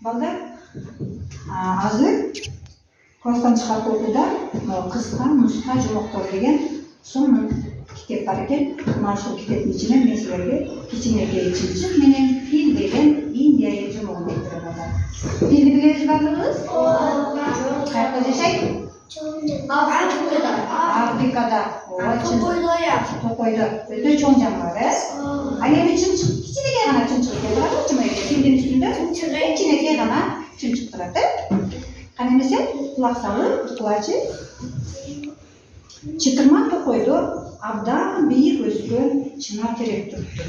Balдар, azı kursdan çıkarıp okuda kısqa, nusqa, jumoqtor degan son kitap var ekan. Mana shu kitapning ichidan men sizlarga kichkinagina ichimchi menen fil degan Indiyaga jumoq keltiradi. Filni bilasizlarmi? Qayerda yashaydi? Afrikada. To'qoyda. O'ta cho'ng jonivor. Ana chumchuq kichkinagina chumchuq keltiradi. Filning ustida kichkinagina chumchuq turadi. Qani desa, quloq solib, qulochi Çıtırma to'qoyda abdan büyük o'sgan chinor terek turibdi.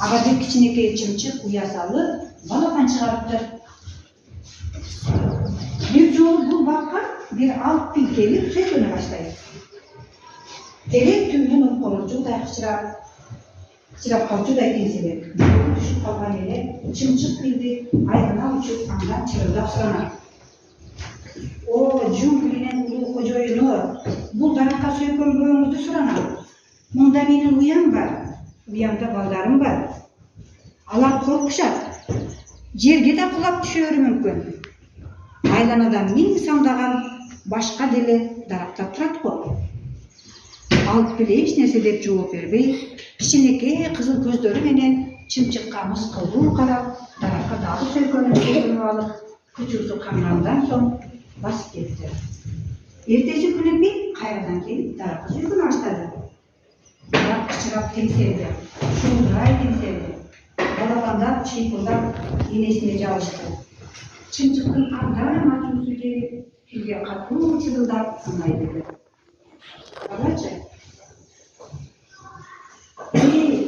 Abadek kichkinagina chumchuq uya solib, baladan chiqaribdi. Bir yo'l bu vaqtda bir alt fil kelib so'kina boshlaydi. Terek tümden qo'lga chiqirib qoldi ekan. Tushib qolgan edi. Chumchuq filni aytana uchib andan chirilib so'radi. O junglinin ulu xo'jayini bu daraxtga so'yilganligingizni so'raman. Bunda mening uyam bor. Uyamda bolalarim bor. Alar qo'rqishadi. Yerga da qulab tushishi mumkin. Aylanadan ming sandag'an boshqa dili daraxtda turadi-ku. Alp bile hech narsa deb javob bermay, kichkinagina qizil ko'zlari bilan chumchuqqa misqilli qarab, daraxtga dag'i so'yilganini olib, ko'chusi qangandan so'ng basıp gitti. Ertesi günü bir kayadan gelip daraxtga so'ykina boshladi. Daraxt qichirab temseldi. Sho'ng'ay temseldi. Balabandab, chiyqillab enesine jalishdi. Chumchuqning ag'darim achusiga filga qattiq chizildab sanaydi. Qarachi.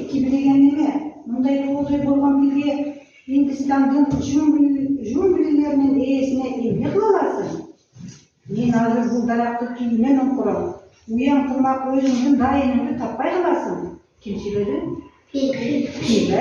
Ikki bilgan nima? Bunday to'g'ri bo'lgan filga Hindistondan jungllarning esine ilmi qilasan. Men hozir bu daraxtni tuyman o'qiraman. Uyam turmoq o'zingizning doyingni topmay qolasan. Kim söyledi? Fil.